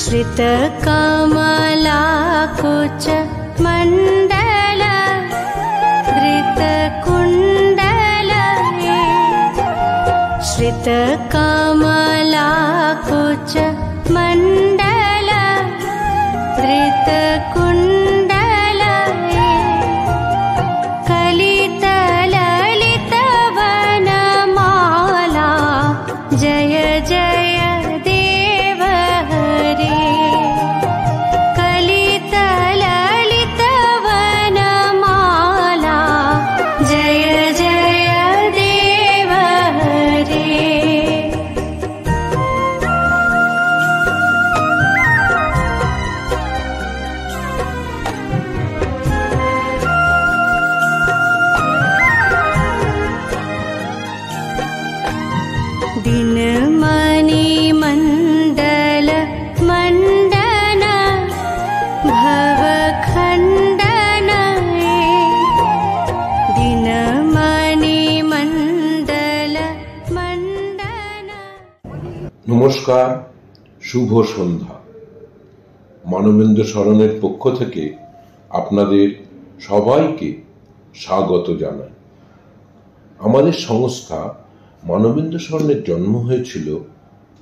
श्रितकमलाकुच मण्डल धृतकुण्डल श्रितकमलाकुच मण्डल धृतकुण्डल कलितललितवनमाला जय जय दिनमणिमण्डल मण्डन भवखण्डन दिनमणिमण्डल मण्डन। নমস্কার, শুভ সন্ধ্যা। মানবেন্দ্র শরণের পক্ষ থেকে আপনাদের সবাইকে স্বাগত জানাই। আমাদের সংস্থা মানবেন্দ্র শরণের জন্ম হয়েছিল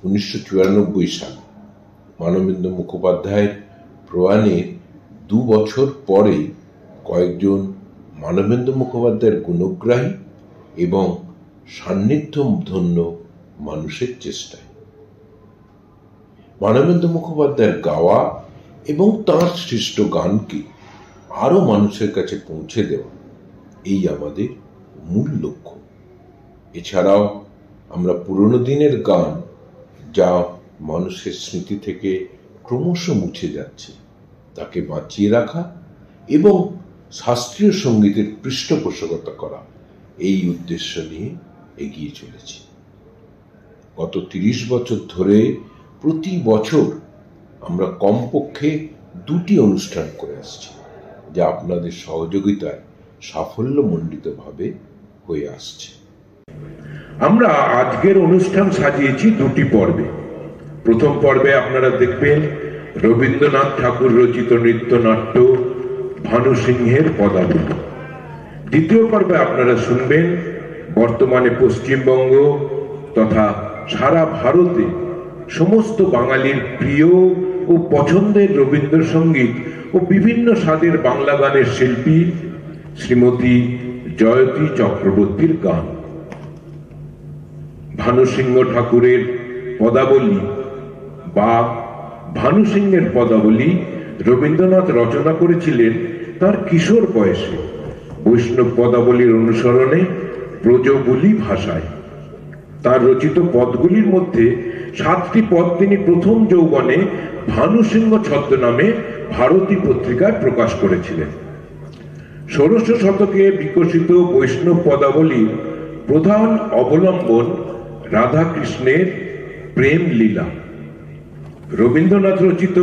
1994 সালে। মানবেন্দ্র মুখোপাধ্যায়ের প্রয়াণের 2 বছর পরে কয়েকজন মানবেন্দ্র মুখোপাধ্যায়ের গুণগ্রাহী এবং সান্নিধ্যধন্য মানুষের চেষ্টায় মানবেন্দ্র মুখোপাধ্যায়ের গাওয়া এবং তাঁর সৃষ্ট গানকে আরো মানুষের কাছে পৌঁছে দেওয়া, এই আমাদের মূল লক্ষ্য। এছাড়াও আমরা পুরনো দিনের গান, যা মানুষের স্মৃতি থেকে ক্রমশ মুছে যাচ্ছে, তাকে বাঁচিয়ে রাখা এবং শাস্ত্রীয় সঙ্গীতের পৃষ্ঠপোষকতা করা, এই উদ্দেশ্য নিয়ে এগিয়ে চলেছি। গত 30 বছর ধরে প্রতি বছর আমরা কমপক্ষে 2টি অনুষ্ঠান করে আসছি, যা আপনাদের সহযোগিতায় সাফল্যমণ্ডিতভাবে হয়ে আসছে। আমরা আজকের অনুষ্ঠান সাজিয়েছি 2টি পর্বে। প্রথম পর্বে আপনারা দেখবেন রবীন্দ্রনাথ ঠাকুর রচিত নৃত্যনাট্য ভানু সিংহের পদাবলী। দ্বিতীয় পর্বে আপনারা শুনবেন বর্তমানে পশ্চিমবঙ্গ তথা সারা ভারতে সমস্ত বাঙালির প্রিয় ও পছন্দের রবীন্দ্রসঙ্গীত ও বিভিন্ন স্বাদের বাংলা গানের শিল্পী শ্রীমতী জয়তী চক্রবর্তীর গান। ভানু সিংহ ঠাকুরের পদাবলী বা ভানু সিংহের পদাবলী রবীন্দ্রনাথ রচনা করেছিলেন তার কিশোর বয়সে বৈষ্ণব পদাবলীর অনুসরণে ব্রজবুলি ভাষায়। তার রচিত পদগুলির মধ্যে 7টি পদ তিনি প্রথম যৌবনে ভানু সিংহ ছদ্মনামে ভারতী পত্রিকায় প্রকাশ করেছিলেন। 16শ শতকে বিকশিত বৈষ্ণব পদাবলীর প্রধান অবলম্বন রাধাকৃষ্ণের প্রেম লীলা। রবীন্দ্রনাথ রচিত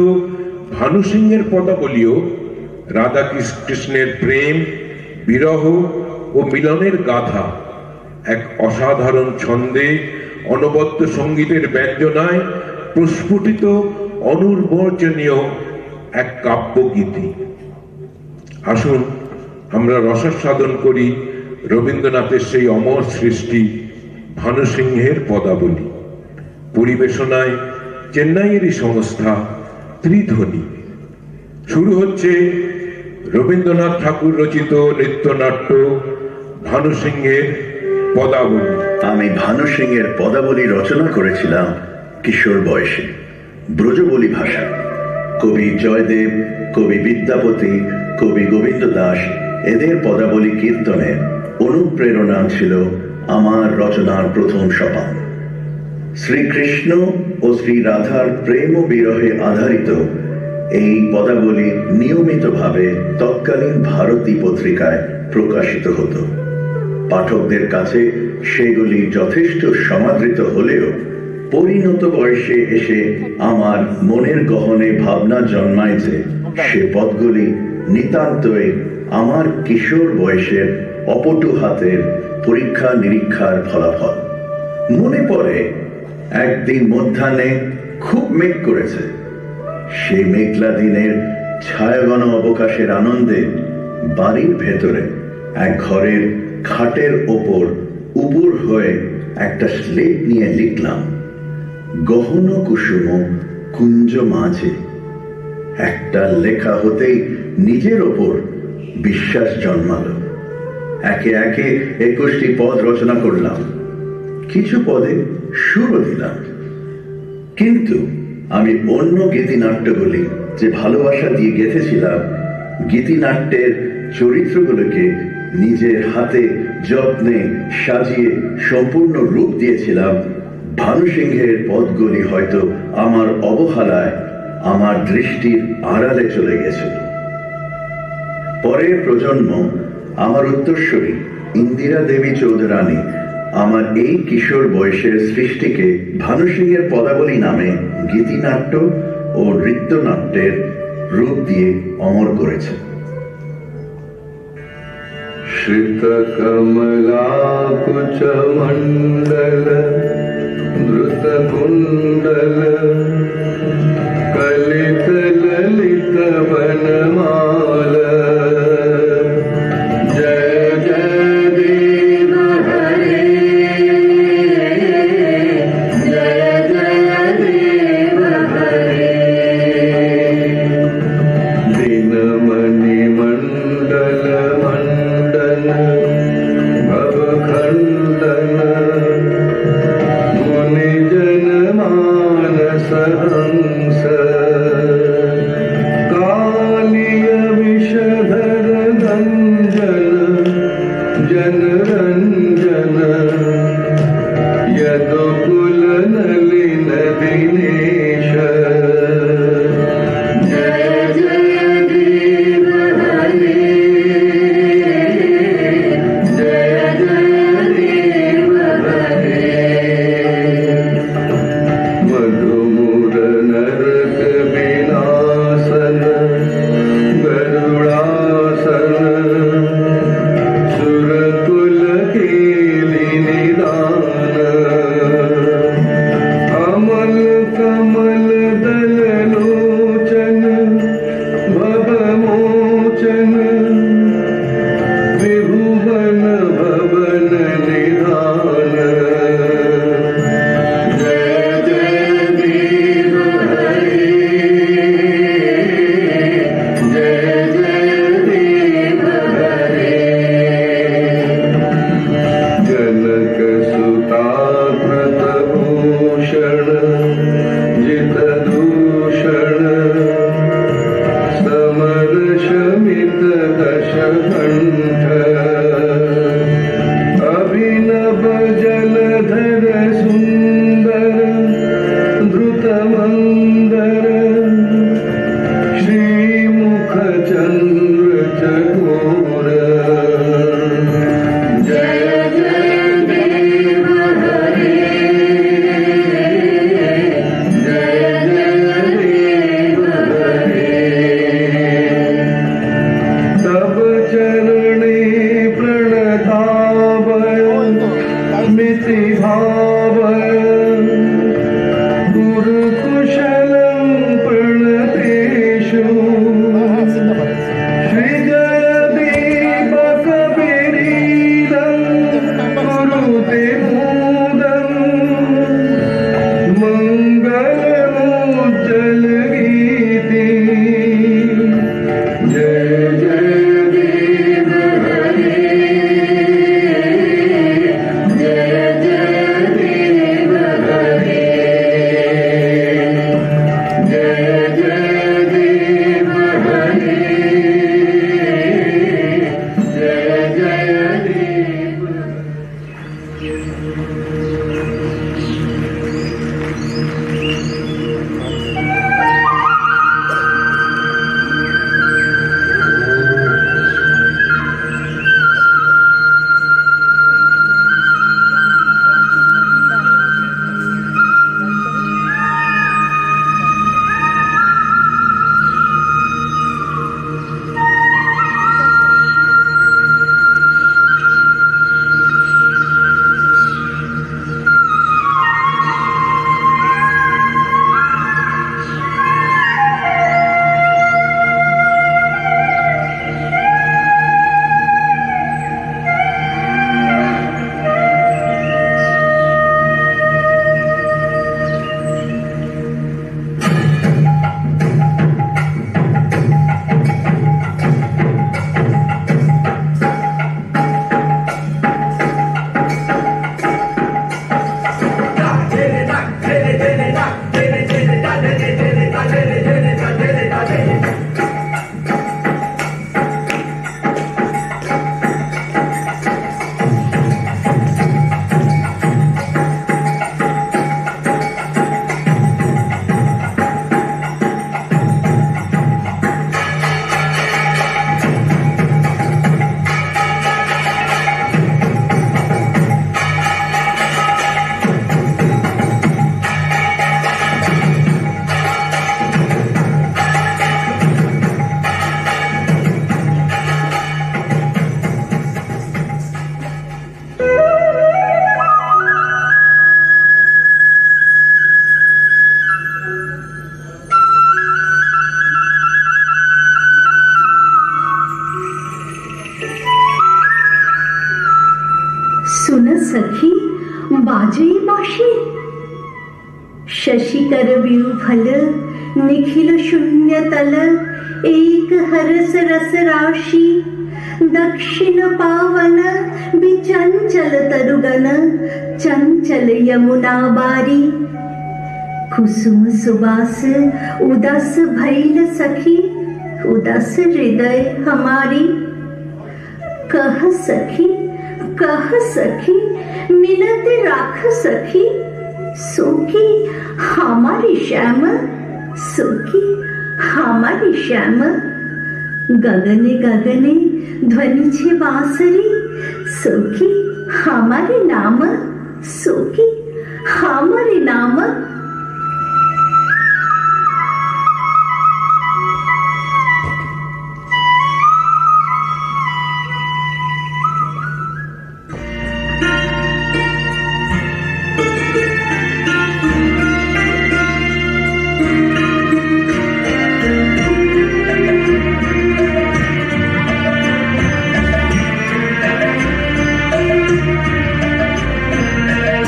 ভানু সিংহের পদাবলীও রাধাকৃষ্ণের প্রেম, বিরহ ও মিলনের গাথা, এক অসাধারণ ছন্দে অনবদ্য সঙ্গীতের ব্যঞ্জনায় প্রস্ফুটিত অনির্বচনীয় এক কাব্যগীতি। আসুন আমরা রসাস্বাদন করি রবীন্দ্রনাথের সেই অমর সৃষ্টি ভানু সিংহের পদাবলী। পরিবেশনায় চেন্নাইয়েরই সংস্থা ত্রিধ্বনি। শুরু হচ্ছে রবীন্দ্রনাথ ঠাকুর রচিত নৃত্যনাট্য ভানু সিংহের পদাবলী। আমি ভানু সিংহের পদাবলী রচনা করেছিলাম কিশোর বয়সে, ব্রজবুলি ভাষা। কবি জয়দেব, কবি বিদ্যাপতি, কবি গোবিন্দ দাস এদের পদাবলী কীর্তনের অনুপ্রেরণা ছিল আমার রচনার প্রথম সোপান। শ্রীকৃষ্ণ ও শ্রী রাধার প্রেম ও বিরহে আধারিত এই পদাবলী নিয়মিতভাবে তৎকালীন ভারতী পত্রিকায় প্রকাশিত হতো। পাঠকদের কাছে সেগুলি যথেষ্ট সমাদৃত হলেও পরিণত বয়সে এসে আমার মনের গহনে ভাবনা জন্মায় যে সে পদগুলি নিতান্তই আমার কিশোর বয়সের অপটু হাতের পরীক্ষা নিরীক্ষার ফলাফল। মনে পড়ে একদিন মধ্যাহ্নে খুব মেঘ করেছে, সেই মেঘলা দিনের ছায়াঘন অবকাশের আনন্দে বাড়ির ভেতরে এক ঘরের খাটের ওপর উপুর হয়ে একটা স্লেট নিয়ে লিখলাম, গহন কুসুম কুঞ্জ মাঝে। একটা লেখা হতেই নিজের ওপর বিশ্বাস জন্মালো। একে একে 21টি পদ রচনা করলাম, কিছু পদে সুরও দিলাম। কিন্তু আমি অন্য গীতিনাট্যগুলি যে ভালোবাসা দিয়ে গেঁথেছিলাম, গীতিনাট্যের চরিত্রগুলোকে নিজের হাতে যত্নে সাজিয়ে সম্পূর্ণ রূপ দিয়েছিলাম, ভানুসিংহের পদগুলি হয়তো আমার অবহেলায় আমার দৃষ্টির আড়ালে চলে গেছিল। পরের প্রজন্ম, আমার উত্তরসূরি ইন্দিরা দেবী চৌধুরানী আমার এই কিশোর বয়সের সৃষ্টিকে ভানুসিংহের পদাবলী নামে গীতিনাট্য ও নৃত্যনাট্যের রূপ দিয়ে অমর করেছে। শ্রিত কমলাকুচ মণ্ডল দ্রুত কুণ্ডল কলিত ললিত বনমাল জয় জয় দেব হরে জয় জয় দেব হরে দীনমণি মণ্ডল মণ্ডল ভবখণ্ডন आगे बाशी शशिकर व्यूफल निखिल शून्य तल एक हरस रस राशि दक्षिण पावन विचंचल तरुगन चंचल यमुना बारी कुसुम सुबास उदास भैल सखी उदास हृदय हमारी कह सखी मिनत राख सखी सुखी हमारी श्याम सुखी हमारी श्याम गगने गगने ध्वनि छे बांसुरी सुखी हमारे नाम सुखी हमारे नाम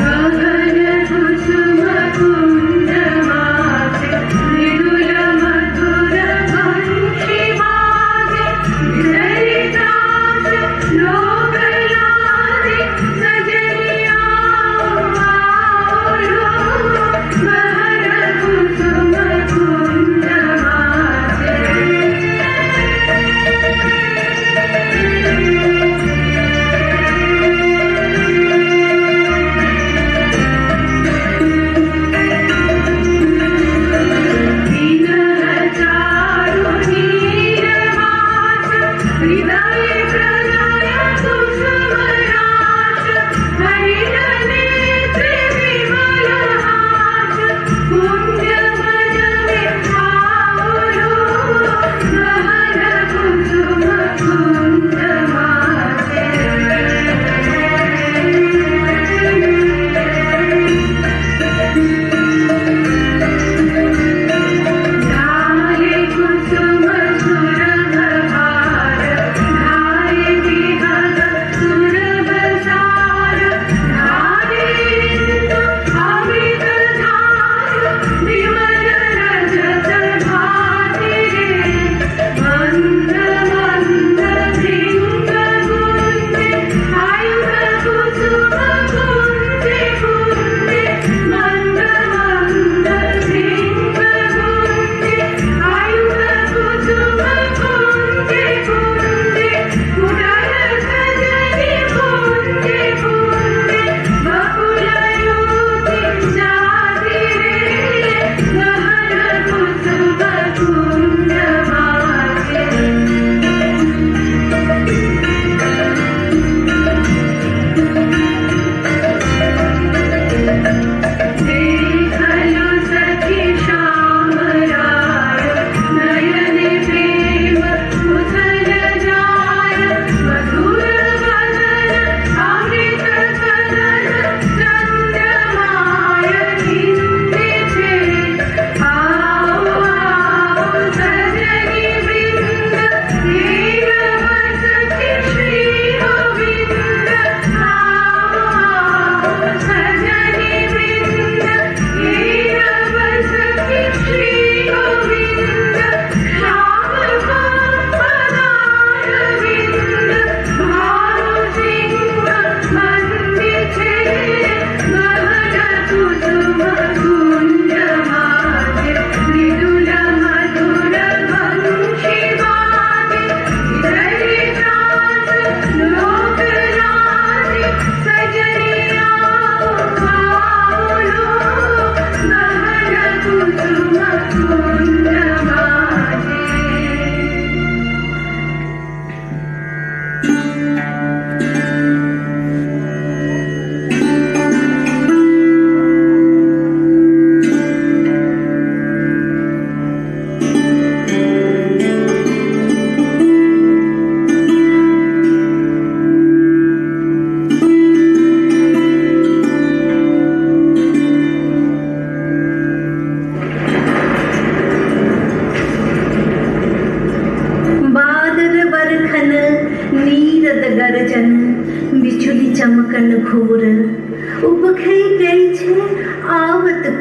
Ah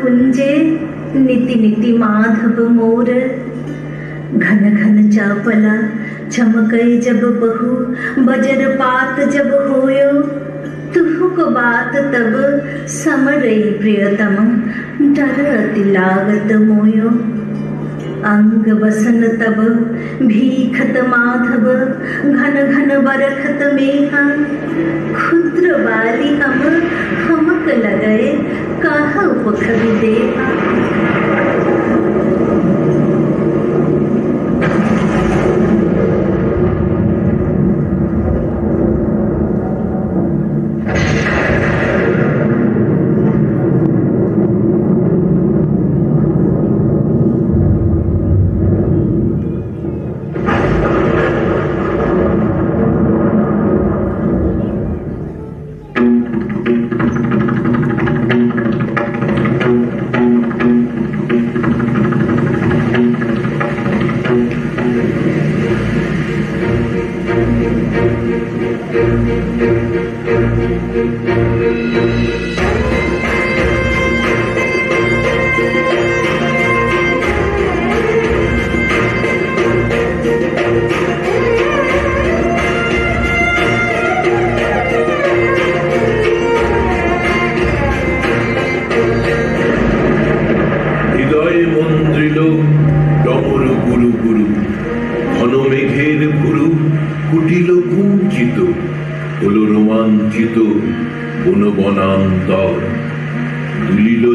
कुंजे नीति नीति माधव मोर, घन घन चापला चमकई जब बहु, वज्रपात जब होयो, तुहु को बात तब समरई प्रियतम, डर अति लागत मोयो। अंग बसन तब भीखत माधव, घन घन बरखत मेहा, क्षुद्र बाली हमक लगए, कह उपख विदेहा।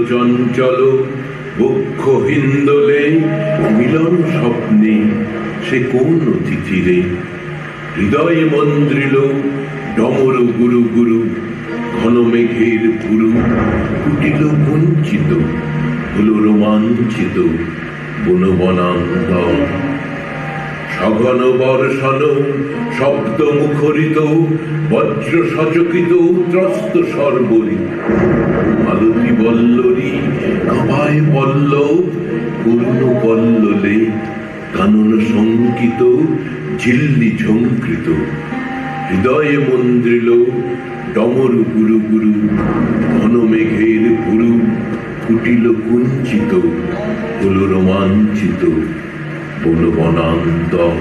চঞ্চল বক্ষ হিন্দলে মিলন স্বপ্নে সে কোন তিথিরে, হৃদয়ে মন্দ্রিল ডমর গুরু গুরু, ঘন মেঘের পুরু কুটিল কুঞ্চিত, হল রোমাঞ্চিত বনবনান্তর। সঘন বর্ষণ শব্দ মুখরিত, বজ্র সচকিত ত্রস্ত সর্বরী, মালতী বল্লরী কাঁপায় পল্লব, করুণ পল্ললে কানন শঙ্কিত, ঝিল্লি ঝঙ্কৃত। হৃদয়ে মন্দ্রিল ডমর গুরু গুরু, ঘন মেঘের পুরু কুটিল কুঞ্চিত, হল রোমাঞ্চিত বনবনান্তর।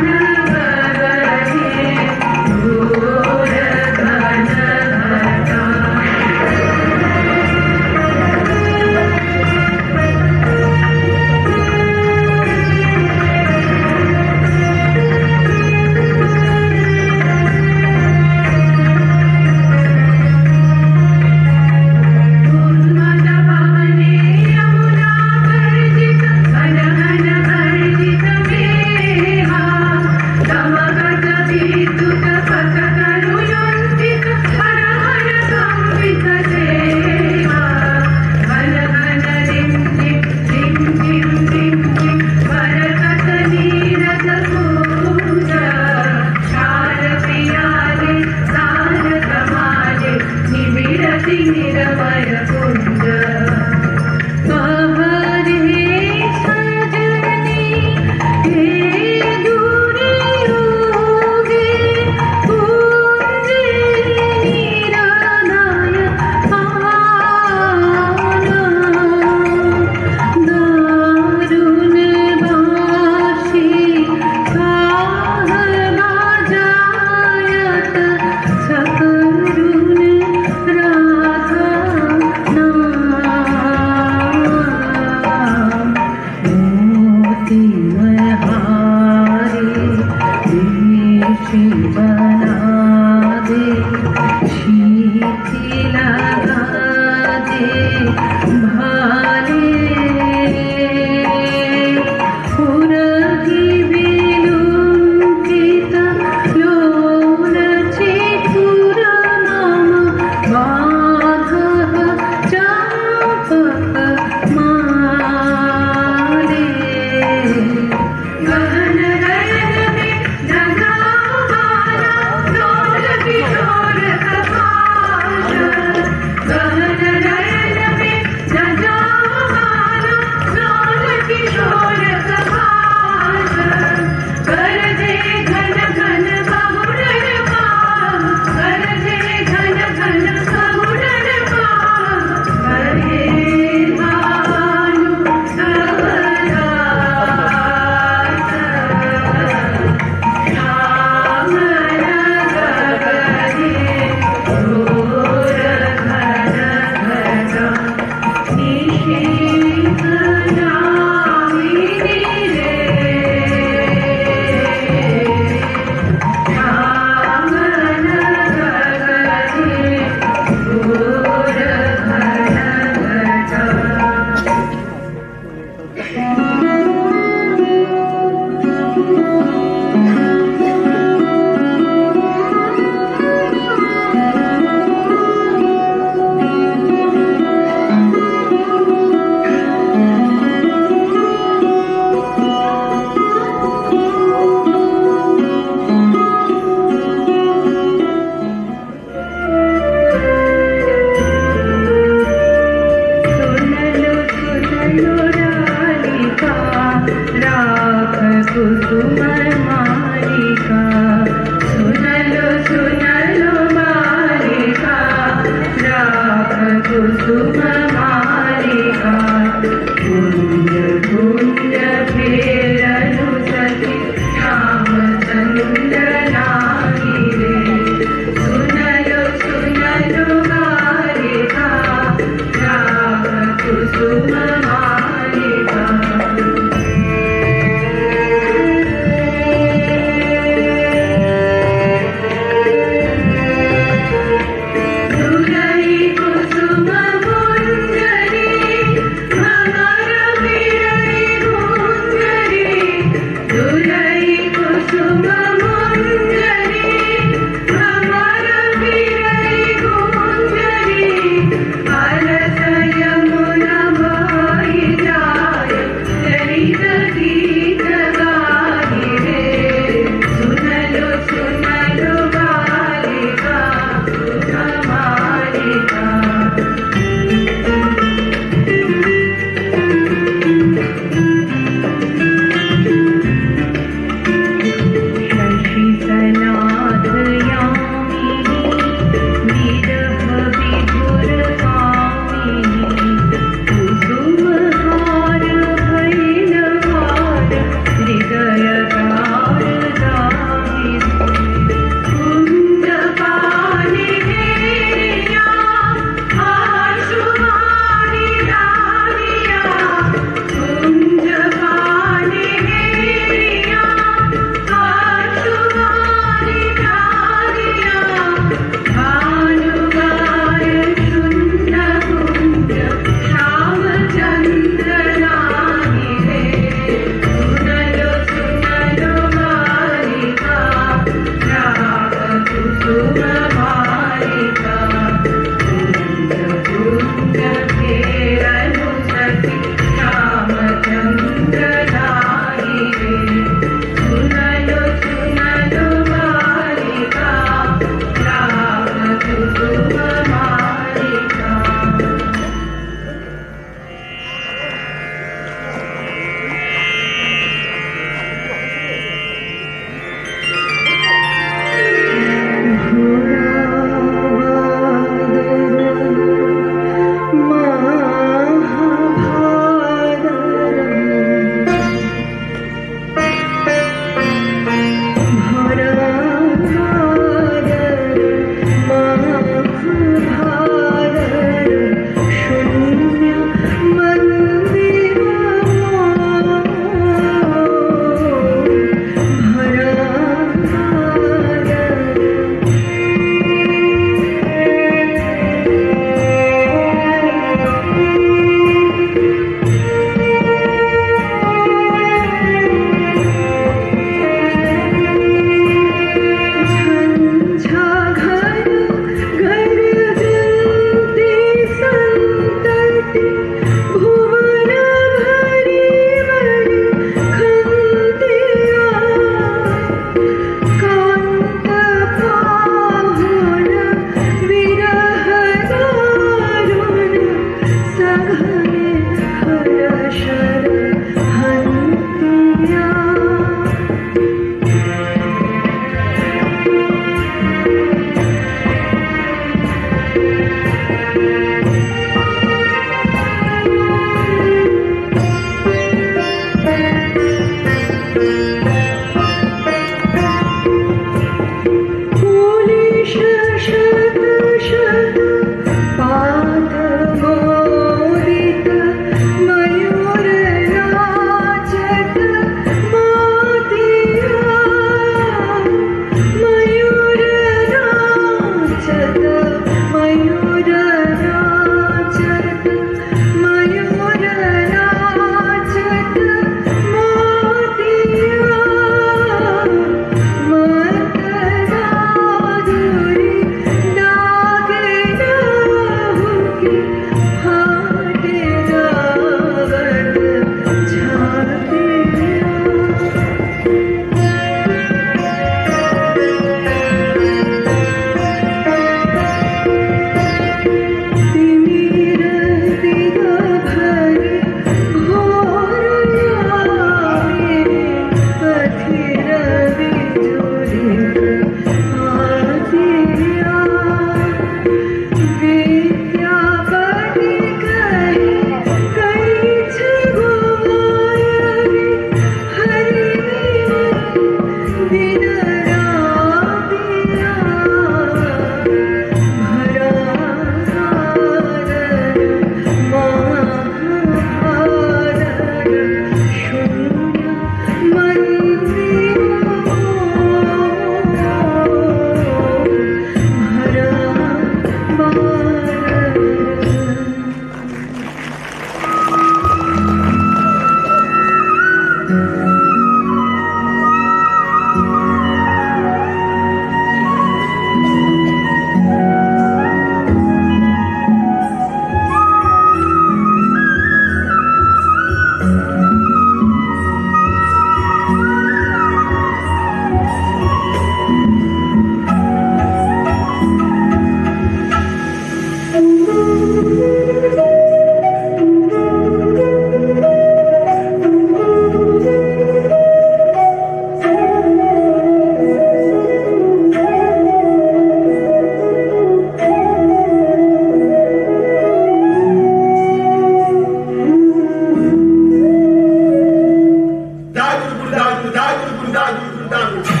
সন্তান।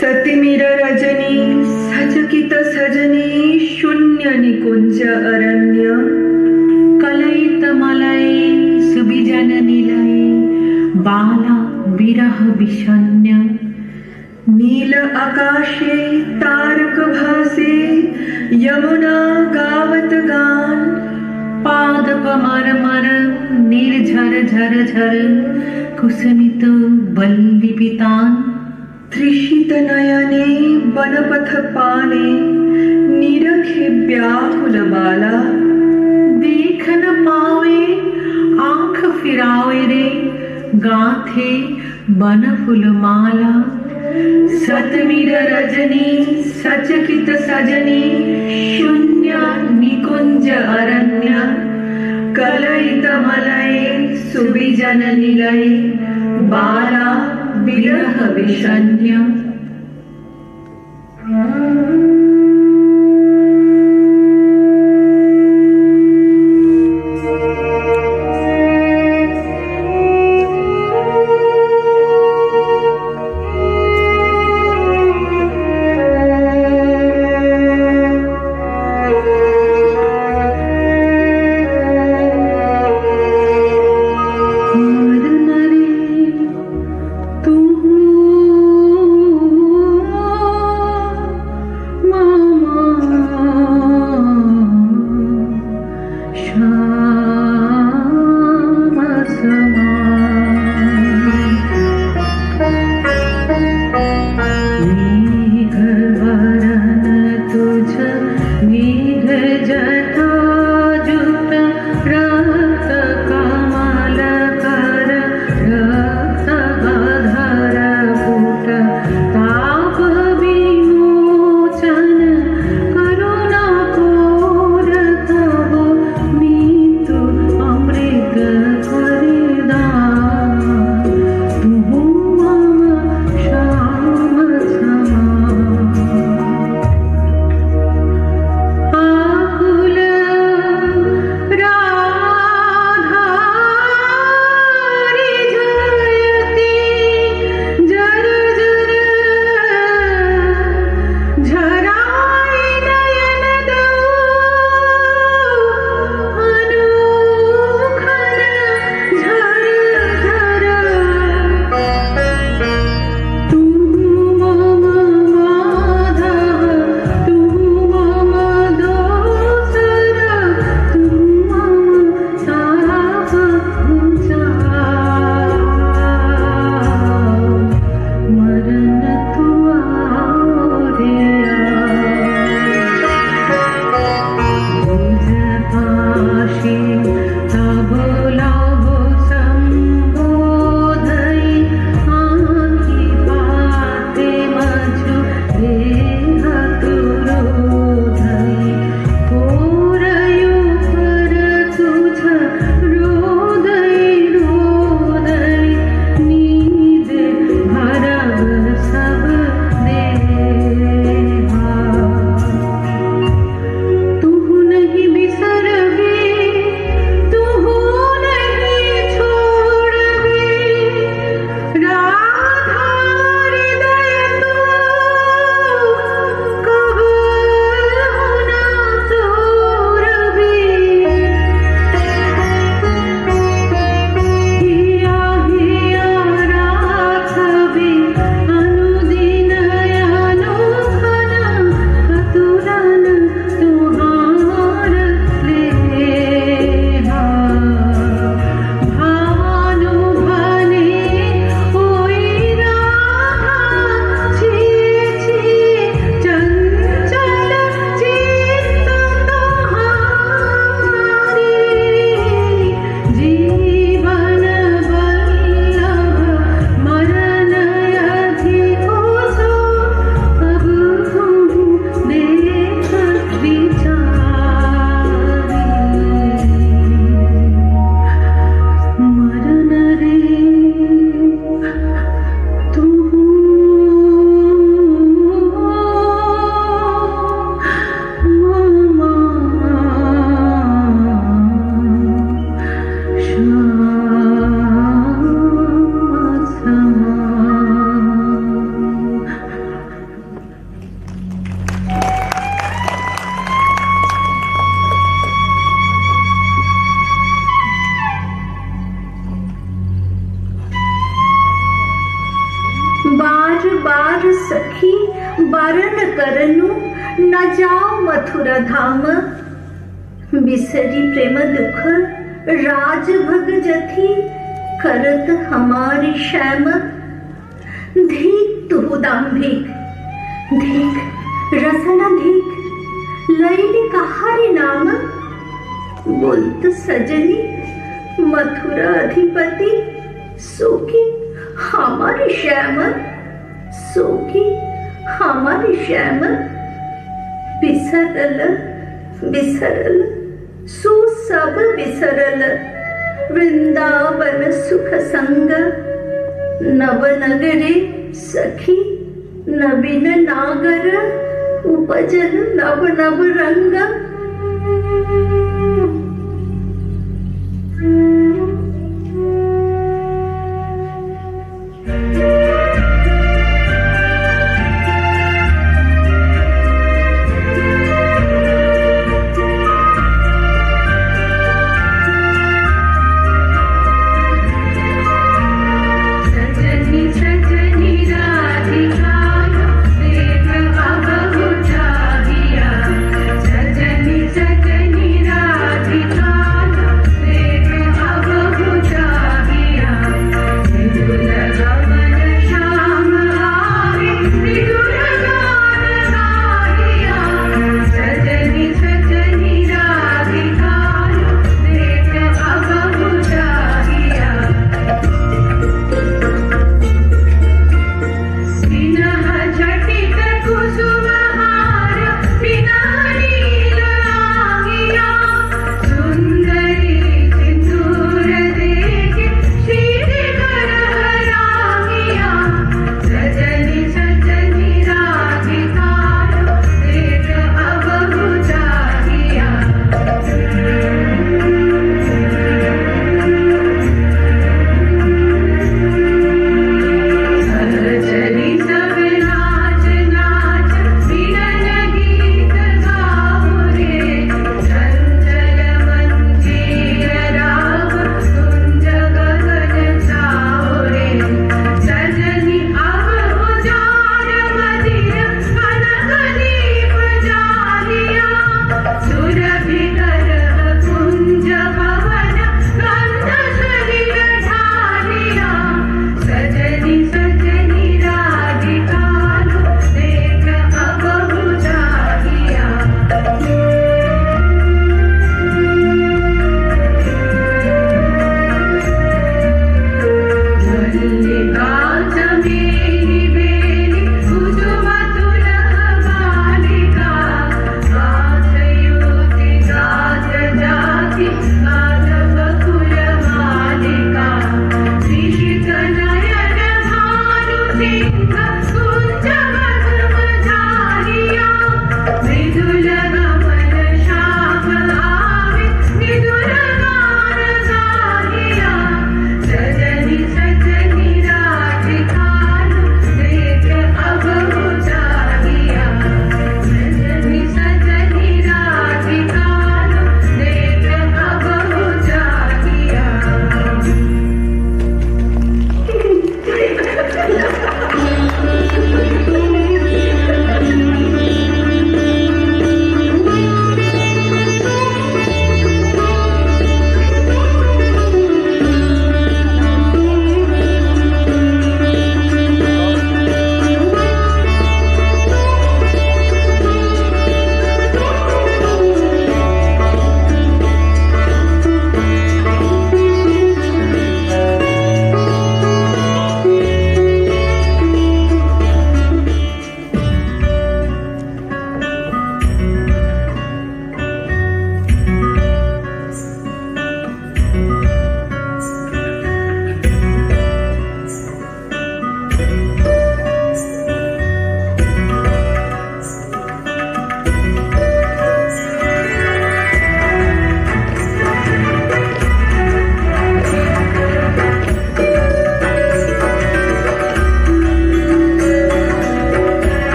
सतिमिर रजनी सचकित सजनी शून्य निकुंज अरण्य कलयित मलय सुबिजन निलय बाला विरह विषण्य नील आकाशे तारक भासे यमुना गावत गान पादप मर मर निर्झर झर झर कुसुमित वल्लिपितान त्रिषित नयने वनपथ पाने निरखे व्याकुल बाला देख न पावे आंख फिरावे रे गाथे बन फूल माला सतमीर रजनी सचकित सजनी शून्य निकुंज अरण्य कलयित मलय सुबिजन निलय बाला विरह विषण्य तू करनु न जाओ मथुरा धाम। बिसरी प्रेम दुख राज भग जथी करत हमारी श्याम। धिक तुहु दाम्भिक धिक रसना धिक लैली कहारी नाम। बोलत सजनी मथुरा अधिपति सोकी हमारी श्याम। सोकी हमारी श्याम। बिसरल बिसरल सो सब बिसरल वृंदावन सुख संग। नव नगरे सखी नवीन नागर उपजन नव नव रंग। सजनी सजनी राधिका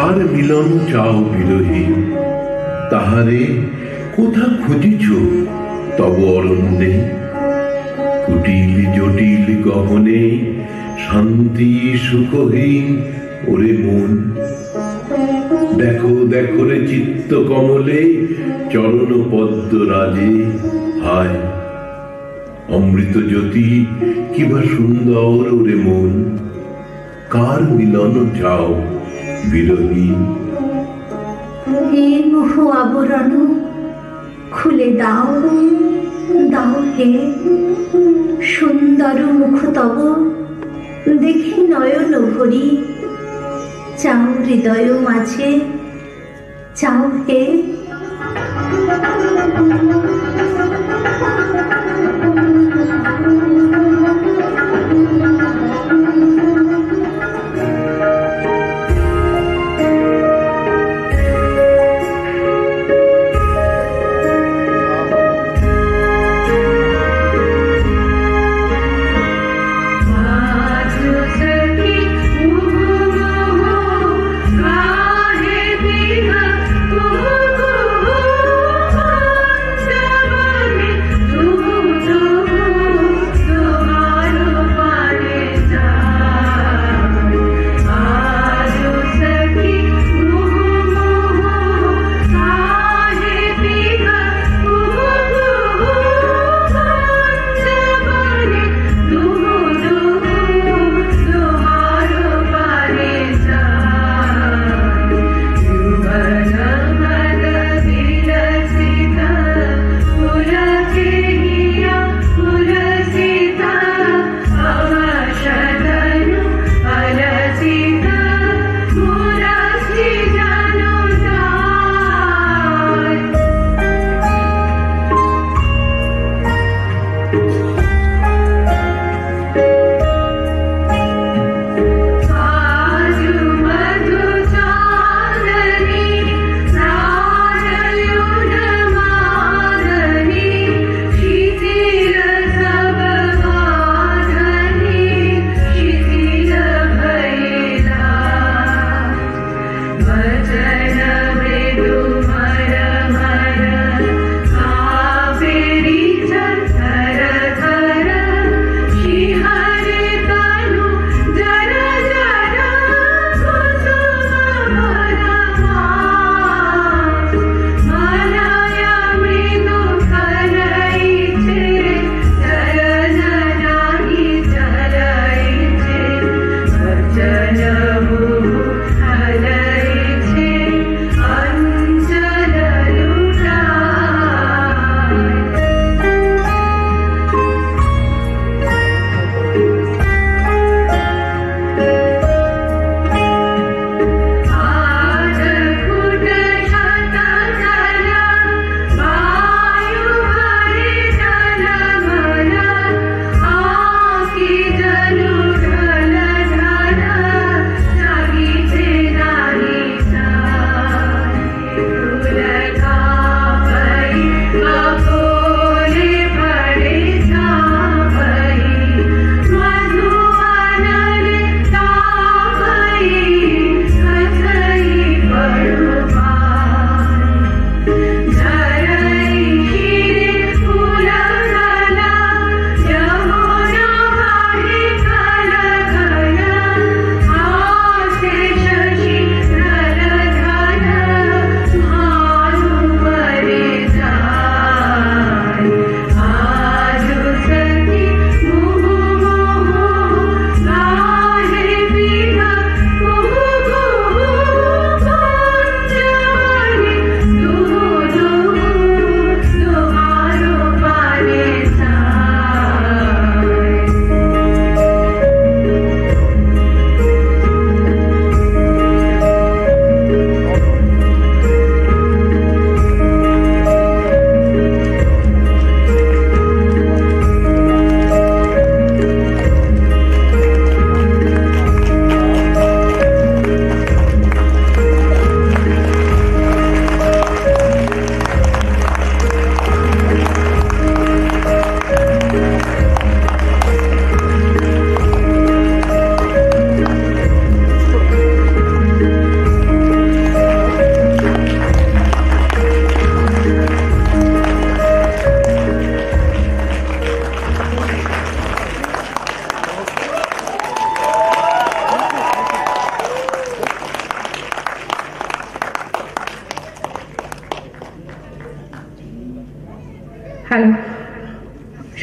কার মিলন চাও বিরহী, তাহারে কোথা খুঁজিছ তব অরণ্যে? কুটিল জটিল গহনে শান্তি সুখহীন ওরে মন। দেখো দেখো রে চিত্ত কমলে চরণ পদ্ম রাজে, হায় অমৃত জ্যোতি কিবা সুন্দর ওরে মন। কার মিলন চাও বিরহী? হে মোহ আবরণ খুলে দাও, দাও হে সুন্দর মুখ তব দেখি নয়ন ভরি। চাও হৃদয় মাঝে, চাও হে Oh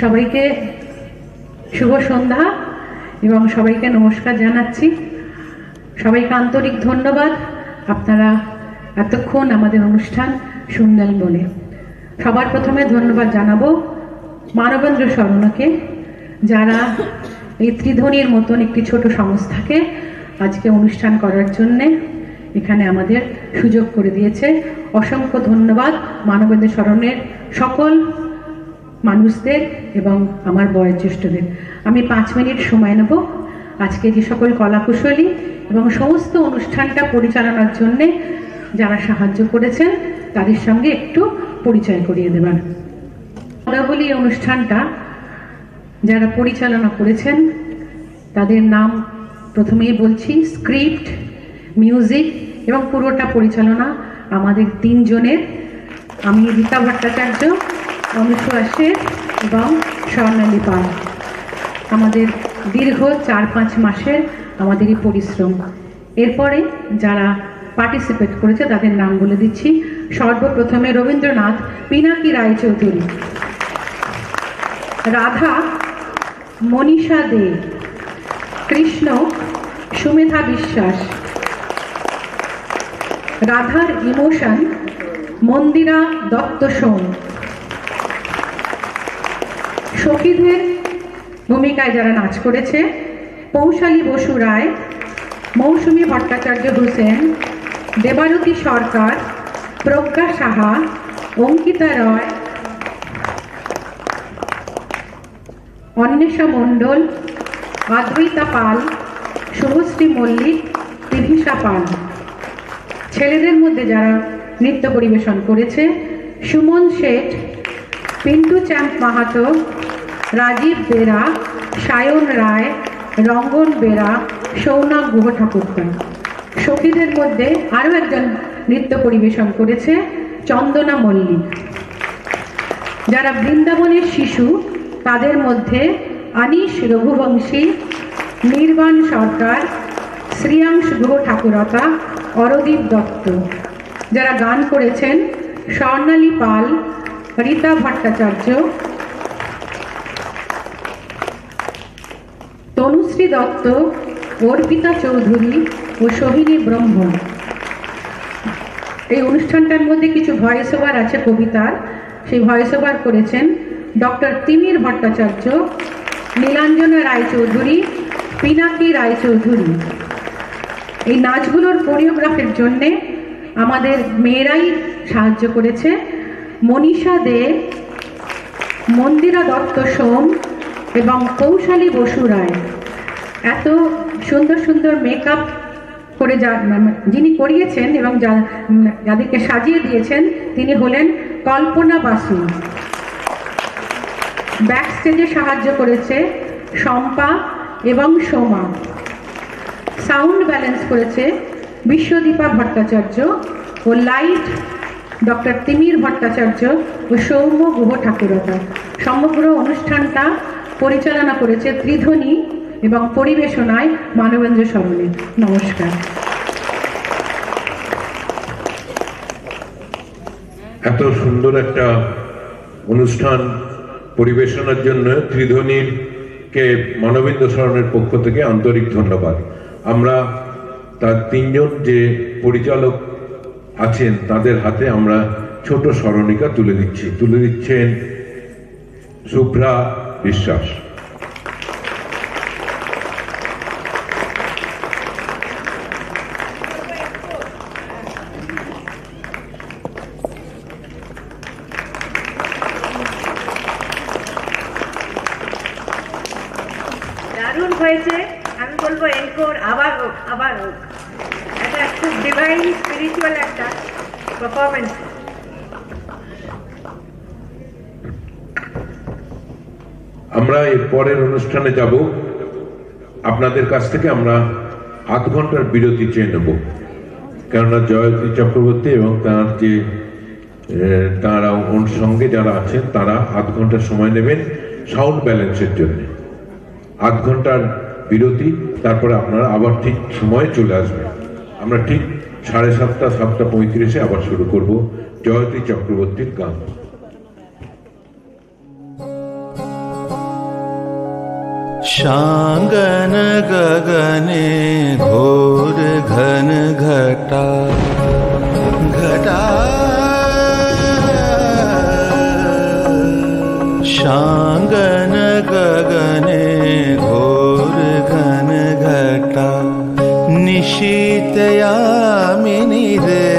সবাইকে শুভ সন্ধ্যা এবং সবাইকে নমস্কার জানাচ্ছি। সবাইকে আন্তরিক ধন্যবাদ, আপনারা এতক্ষণ আমাদের অনুষ্ঠান শুনলেন বলে। সবার প্রথমে ধন্যবাদ জানাবো মানবেন্দ্র শরণকে, যারা এই ত্রিধ্বনির মতন একটি ছোট সংস্থাকে আজকে অনুষ্ঠান করার জন্যে এখানে আমাদের সুযোগ করে দিয়েছে। অসংখ্য ধন্যবাদ মানবেন্দ্র শরণের সকল মানুষদের এবং আমার বয়োজ্যেষ্ঠদের। আমি 5 মিনিট সময় নেব আজকে যে সকল কলাকুশলী এবং সমস্ত অনুষ্ঠানটা পরিচালনার জন্যে যারা সাহায্য করেছেন তাদের সঙ্গে একটু পরিচয় করিয়ে দেবেন। পদাবলী অনুষ্ঠানটা যারা পরিচালনা করেছেন তাদের নাম প্রথমেই বলছি। স্ক্রিপ্ট, মিউজিক এবং পুরোটা পরিচালনা আমাদের 3 জনের, আমি রীতা ভট্টাচার্য, অনুসুয়া শেঠ এবং স্বর্ণালী পাল। আমাদের দীর্ঘ 4-5 মাসের আমাদের এই পরিশ্রম। এরপরে যারা পার্টিসিপেট করেছে তাদের নাম বলে দিচ্ছি। সর্বপ্রথমে রবীন্দ্রনাথ পিনাকি রায়চৌধুরী, রাধা মনীষা দে, কৃষ্ণ সুমেধা বিশ্বাস, রাধার ইমোশন মন্দিরা দত্ত সোম, সখীদের ভূমিকায় যারা নাচ করেছে পৌশালী বসু রায়, মৌসুমী ভট্টাচার্য হোসেন, দেবারতী সরকার, প্রজ্ঞা সাহা, অঙ্কিতা রয়, অন্বেষা মণ্ডল, আদ্বৈতা পাল, শুভশ্রী মল্লিক, তিভিসা পাল। ছেলেদের মধ্যে যারা নৃত্য পরিবেশন করেছে সুমন শেঠ, পিন্টু চাঁদ মাহাতো, রাজীব বেরা, সায়ন রায়, রঙ্গন বেরা, সৌনক গুহ ঠাকুরতা। সখীদের মধ্যে আরও একজন নৃত্য পরিবেশন করেছে চন্দনা মল্লিক। যারা বৃন্দাবনের শিশু তাদের মধ্যে আনিশ রঘুবংশী, নির্বাণ সরকার, শ্রিয়াংশ গুহ ঠাকুরতা, অরদীপ দত্ত। যারা গান করেছেন স্বর্ণালী পাল, রীতা ভট্টাচার্য, তনুশ্রী দত্ত, অর্পিতা চৌধুরী ও সোহিনী ব্রহ্ম। এই অনুষ্ঠানটার মধ্যে কিছু ভয়েস ওভার আছে কবিতার, সেই ভয়েস ওভার করেছেন ডক্টর তিমির ভট্টাচার্য, নীলাঞ্জনা রায়চৌধুরী, পিনাকি রায়চৌধুরী। এই নাচগুলোর কোরিওগ্রাফির জন্যে আমাদের মেয়েরাই সাহায্য করেছে। মনীষা দে, মন্দিরা দত্ত সোম এবং কৌশালী বসু রায়। এত সুন্দর সুন্দর মেকআপ করে যিনি করিয়েছেন এবং যাদেরকে সাজিয়ে দিয়েছেন তিনি হলেন কল্পনা বাসু। ব্যাক স্টেজে সাহায্য করেছে শম্পা এবং সোমা। সাউন্ড ব্যালেন্স করেছে বিশ্বদীপা ভট্টাচার্য ও লাইট ডক্টর তিমির ভট্টাচার্য ও সৌম্য গুহ ঠাকুরতা। সমগ্র অনুষ্ঠানটা পরিচালনা করেছে ত্রিধ্বনি এবং পরিবেশনায় মানবেন্দ্র শরণে। নমস্কার। এত সুন্দর একটা অনুষ্ঠান পরিবেশনার জন্য ত্রিধ্বনির কে মানবেন্দ্র শরণের পক্ষ থেকে আন্তরিক ধন্যবাদ। আমরা তার 3 জন যে পরিচালক আছেন তাদের হাতে আমরা ছোট স্মরণিকা তুলে দিচ্ছেন শুভ্রা বিশ্বাস। দারুণ হয়েছে, আমি বলবো এনকোর আবার হোক, আবার হোক। এটা খুব ডিভাইন স্পিরিচুয়াল একটা পারফরমেন্স। আমরা এর পরের অনুষ্ঠানে যাব। আপনাদের কাছ থেকে আমরা আধ ঘন্টার বিরতি চেয়ে নেব, কেননা জয়তী চক্রবর্তী এবং তারা ওর সঙ্গে যারা আছেন তারা আধ ঘন্টার সময় নেবেন সাউন্ড ব্যালেন্সের জন্য। আধ ঘন্টার বিরতি, তারপরে আপনারা আবার ঠিক সময় চলে আসবেন। আমরা ঠিক 7:30, 7:35 আবার শুরু করব জয়তী চক্রবর্তীর গান। शांगन गगने घोर घन घटा घटा शांगन गगने घोर घन घटा निशीतयामिनी रे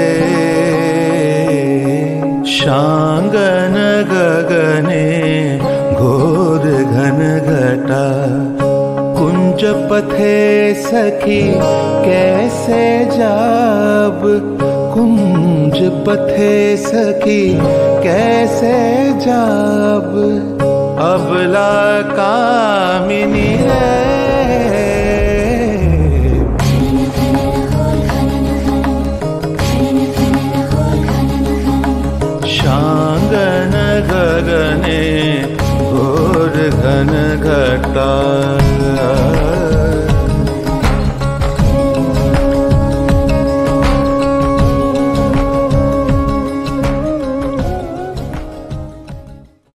शांगन गगने घोर घन घटा कुंज पथे सखी कैसे जाब कुंज पथे सखी कैसे जाब अबला कामिनी रे